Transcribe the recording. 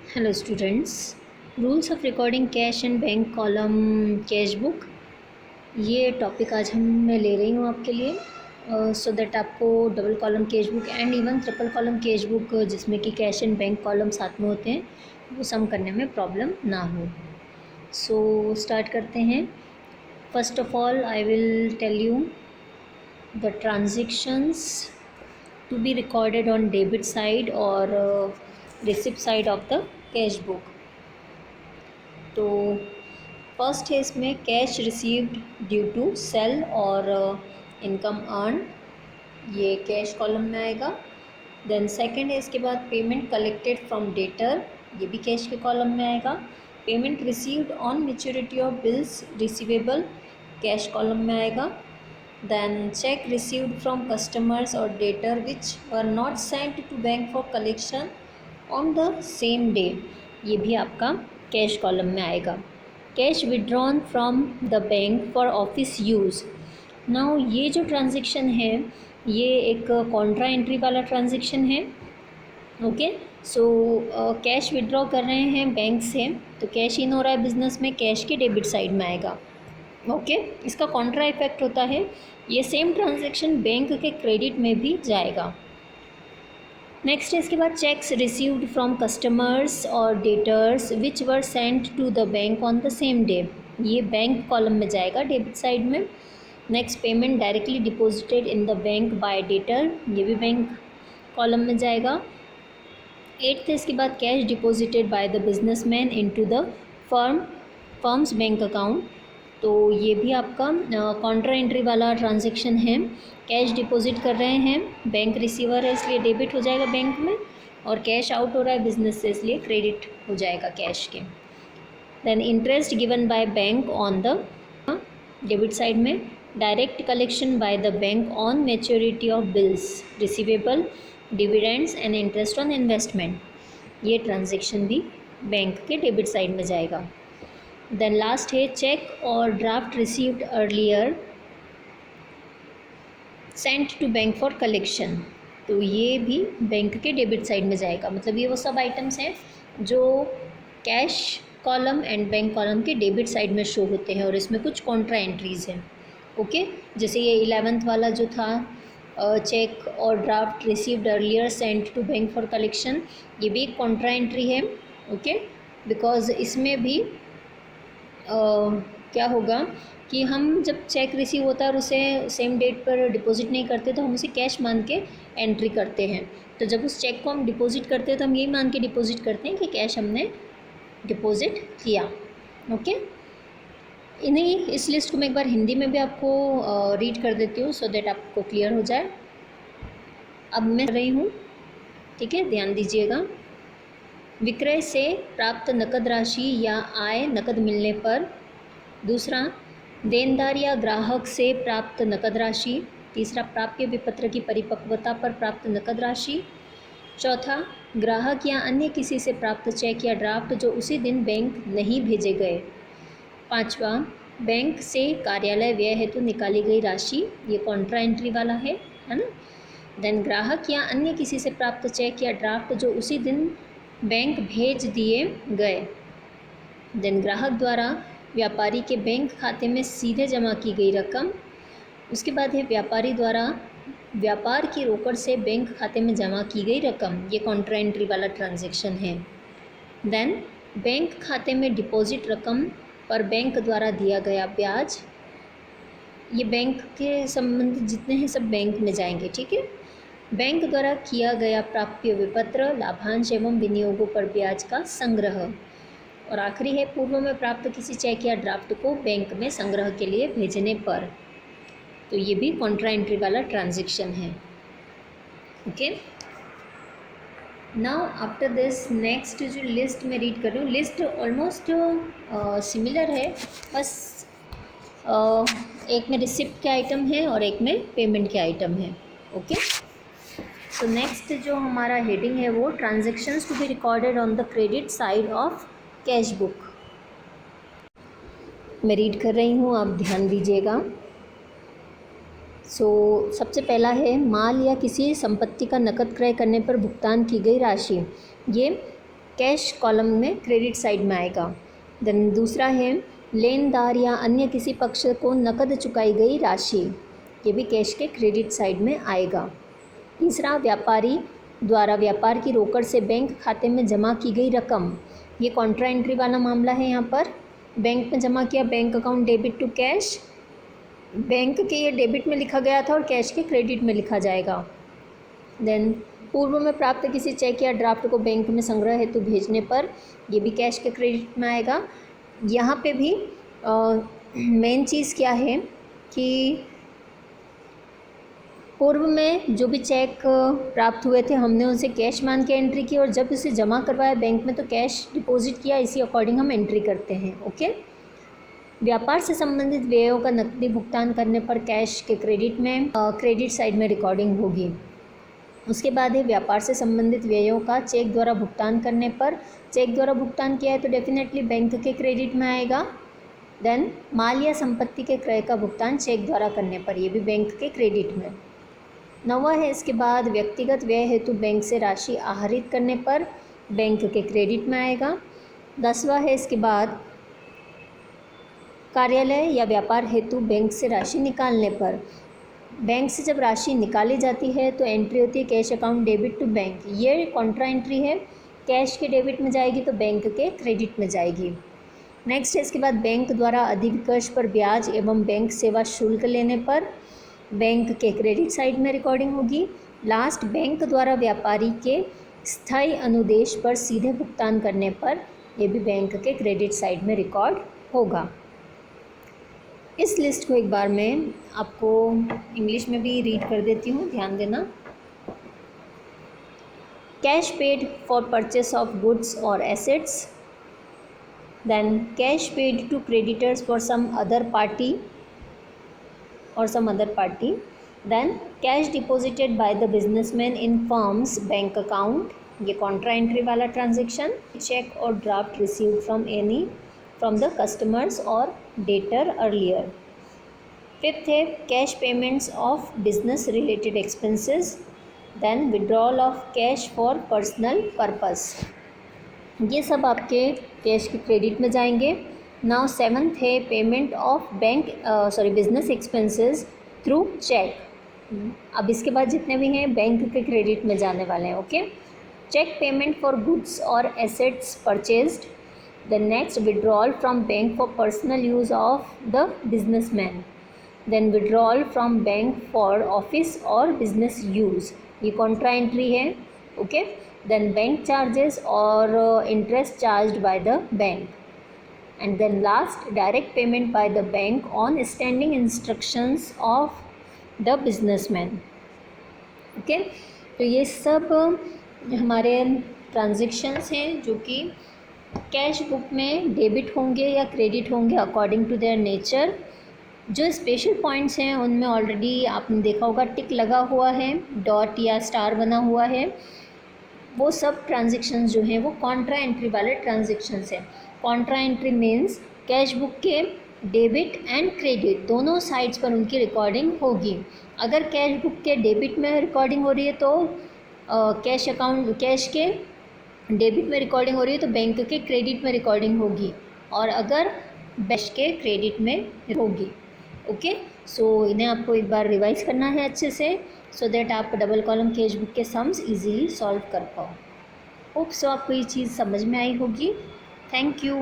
Hello students, rules of recording cash and bank column cash book, ये topic आज मैं ले रही हूँ आपके लिए सो दैट आपको double column cash book and even triple column cash book जिसमें कि कैश एंड बैंक कॉलम साथ में होते हैं वो सम करने में प्रॉब्लम ना हो। सो स्टार्ट करते हैं। First of all I will tell you the transactions to be recorded on debit side और receipt side of the cash book. तो फर्स्ट है इसमें cash received due to sale और इनकम अर्न, ये कैश कॉलम में आएगा। Then second है इसके बाद पेमेंट कलेक्टेड फ्रॉम डेटर, ये भी कैश के कॉलम में आएगा। Payment received on maturity of bills receivable, cash column में आएगा। Then check received from customers or debtor which were not sent to bank for collection on the same day, ये भी आपका कैश कॉलम में आएगा। Cash withdrawn from the bank for office use. Now ये जो transaction है ये एक कॉन्ट्रा एंट्री वाला ट्रांजेक्शन है। ओके, सो कैश विड्रॉ कर रहे हैं बैंक से, तो कैश इन हो रहा है बिजनेस में, कैश के डेबिट साइड में आएगा। ओके, इसका कॉन्ट्रा इफेक्ट होता है, ये सेम ट्रांजैक्शन बैंक के क्रेडिट में भी जाएगा। नेक्स्ट है इसके बाद चेक्स रिसीव्ड फ्रॉम कस्टमर्स और debtors which were sent to the bank on the same day, ये बैंक कॉलम में जाएगा डेबिट साइड में। Next payment directly deposited in the bank by debtor, ये भी बैंक कॉलम में जाएगा। एट्थ इसके बाद cash deposited by the businessman into the firm's bank account, तो ये भी आपका कॉन्ट्रा एंट्री वाला ट्रांजैक्शन है। कैश डिपॉजिट कर रहे हैं, बैंक रिसीवर है इसलिए डेबिट हो जाएगा बैंक में, और कैश आउट हो रहा है बिजनेस से इसलिए क्रेडिट हो जाएगा कैश के। Then interest given by bank on the debit side में, direct collection by the bank on maturity of bills receivable, dividends and interest on investment, ये ट्रांजेक्शन भी बैंक के डेबिट साइड में जाएगा। देन लास्ट है cheque और draft received earlier sent to bank for collection, तो ये भी बैंक के डेबिट साइड में जाएगा। मतलब ये वो सब आइटम्स हैं जो cash column and bank column के डेबिट साइड में शो होते हैं और इसमें कुछ कॉन्ट्रा एंट्रीज़ हैं। ओके, जैसे ये 11th वाला जो था चेक और draft received earlier sent to bank for collection, ये भी एक कॉन्ट्रा एंट्री है। ओके, बिकॉज इसमें भी क्या होगा कि हम जब चेक रिसीव होता है और उसे सेम डेट पर डिपॉजिट नहीं करते तो हम उसे कैश मान के एंट्री करते हैं। तो जब उस चेक को हम डिपॉजिट करते हैं तो हम यही मान के डिपॉजिट करते हैं कि कैश हमने डिपॉजिट किया। ओके, इन्हीं इस लिस्ट को मैं एक बार हिंदी में भी आपको रीड कर देती हूँ सो दैट आपको क्लियर हो जाए। अब मैं कर रही हूँ, ठीक है, ध्यान दीजिएगा। विक्रय से प्राप्त नकद राशि या आय नकद मिलने पर। दूसरा, देनदार या ग्राहक से प्राप्त नकद राशि। तीसरा, प्राप्य विपत्र की परिपक्वता पर प्राप्त नकद राशि। चौथा, ग्राहक या अन्य किसी से प्राप्त चेक या ड्राफ्ट जो उसी दिन बैंक नहीं भेजे गए। पांचवा, बैंक से कार्यालय व्यय हेतु निकाली गई राशि, ये कॉन्ट्रा एंट्री वाला है ना। देन ग्राहक या अन्य किसी से प्राप्त चेक या ड्राफ्ट जो उसी दिन बैंक भेज दिए गए। देन ग्राहक द्वारा व्यापारी के बैंक खाते में सीधे जमा की गई रकम। उसके बाद है व्यापारी द्वारा व्यापार की रोकड़ से बैंक खाते में जमा की गई रकम, ये कॉन्ट्रा एंट्री वाला ट्रांजैक्शन है। देन बैंक खाते में डिपॉजिट रकम पर बैंक द्वारा दिया गया ब्याज, ये बैंक के संबंधित जितने हैं सब बैंक में जाएंगे, ठीक है। बैंक द्वारा किया गया प्राप्य विपत्र, लाभांश एवं विनियोगों पर ब्याज का संग्रह। और आखिरी है पूर्व में प्राप्त किसी चेक या ड्राफ्ट को बैंक में संग्रह के लिए भेजने पर, तो ये भी कॉन्ट्रा एंट्री वाला ट्रांजैक्शन है। Okay, now after this next जो लिस्ट मैं रीड कर रही हूँ, लिस्ट ऑलमोस्ट सिमिलर है, बस एक में रिसिप्ट के आइटम है और एक में पेमेंट के आइटम है। ओके, तो नेक्स्ट जो हमारा हेडिंग है वो transactions to be recorded on the credit side of cash book. मैं रीड कर रही हूँ, आप ध्यान दीजिएगा। सबसे पहला है माल या किसी संपत्ति का नकद क्रय करने पर भुगतान की गई राशि, ये कैश कॉलम में क्रेडिट साइड में आएगा। देन दूसरा है लेनदार या अन्य किसी पक्ष को नकद चुकाई गई राशि, ये भी कैश के क्रेडिट साइड में आएगा। तीसरा व्यापारी द्वारा व्यापार की रोकड़ से बैंक खाते में जमा की गई रकम, ये कॉन्ट्रा एंट्री वाला मामला है। यहाँ पर बैंक में जमा किया, bank account debit to cash, bank के ये डेबिट में लिखा गया था और कैश के क्रेडिट में लिखा जाएगा। देन पूर्व में प्राप्त किसी चेक या ड्राफ्ट को बैंक में संग्रह हेतु भेजने पर, ये भी कैश के क्रेडिट में आएगा। यहाँ पे भी मेन चीज़ क्या है कि पूर्व में जो भी चेक प्राप्त हुए थे हमने उनसे कैश मान के एंट्री की, और जब उसे जमा करवाया बैंक में तो कैश डिपॉजिट किया, इसी अकॉर्डिंग हम एंट्री करते हैं। ओके। व्यापार से संबंधित व्ययों का नकदी भुगतान करने पर कैश के क्रेडिट में क्रेडिट साइड में रिकॉर्डिंग होगी। उसके बाद है व्यापार से संबंधित व्ययों का चेक द्वारा भुगतान करने पर, चेक द्वारा भुगतान किया है तो डेफिनेटली बैंक के क्रेडिट में आएगा। देन माल या संपत्ति के क्रय का भुगतान चेक द्वारा करने पर, ये भी बैंक के क्रेडिट में। 9वां है इसके बाद व्यक्तिगत व्यय हेतु बैंक से राशि आहरित करने पर बैंक के क्रेडिट में आएगा। 10वां है इसके बाद कार्यालय या व्यापार हेतु बैंक से राशि निकालने पर, बैंक से जब राशि निकाली जाती है तो एंट्री होती है cash account debit to bank, ये कॉन्ट्रा एंट्री है, कैश के डेबिट में जाएगी तो बैंक के क्रेडिट में जाएगी। नेक्स्ट है इसके बाद बैंक द्वारा अधिविकर्ष पर ब्याज एवं बैंक सेवा शुल्क लेने पर बैंक के क्रेडिट साइड में रिकॉर्डिंग होगी। लास्ट बैंक द्वारा व्यापारी के स्थायी अनुदेश पर सीधे भुगतान करने पर, यह भी बैंक के क्रेडिट साइड में रिकॉर्ड होगा। इस लिस्ट को एक बार मैं आपको इंग्लिश में भी रीड कर देती हूँ, ध्यान देना। Cash paid for purchase of goods और assets, then cash paid to creditors for some other party or some other party, then cash deposited by the businessman in firm's bank account, ये contra entry वाला transaction, check or draft received from the customers or debtor earlier। 5th है cash payments of business related expenses, then withdrawal of cash for personal purpose, ये सब आपके cash के credit में जाएंगे। Now 7th है payment of business expenses through cheque. अब इसके बाद जितने भी हैं बैंक के क्रेडिट में जाने वाले हैं। Okay. Cheque payment for goods और assets purchased, the next withdrawal from bank for personal use of the businessman, then withdrawal from bank for office और बिजनेस यूज़, ये कॉन्ट्रा एंट्री है। ओके। देन बैंक चार्जेस और interest charged by the bank, and then last direct payment by the bank on standing instructions of the businessman। Okay. तो ये सब हमारे transactions हैं जो कि कैश बुक में डेबिट होंगे या क्रेडिट होंगे अकॉर्डिंग टू देयर नेचर। जो स्पेशल पॉइंट्स हैं उनमें ऑलरेडी आपने देखा होगा टिक लगा हुआ है, डॉट या स्टार बना हुआ है, वो सब ट्रांजेक्शन्स जो हैं वो कॉन्ट्रा एंट्री वाले ट्रांजेक्शन्स हैं। Contra entry means cash book के डेबिट एंड क्रेडिट दोनों साइड्स पर उनकी रिकॉर्डिंग होगी। अगर कैश बुक के डेबिट में रिकॉर्डिंग हो रही है तो कैश के डेबिट में रिकॉर्डिंग हो रही है तो बैंक के क्रेडिट में रिकॉर्डिंग होगी, और अगर बैंक के क्रेडिट में होगी। ओके। सो इन्हें आपको एक बार रिवाइज करना है अच्छे से, सो दैट आप डबल कॉलम कैश बुक के सम्स इजीली सॉल्व कर पाओ। होप सो आपको ये चीज़ समझ में आई होगी। Thank you.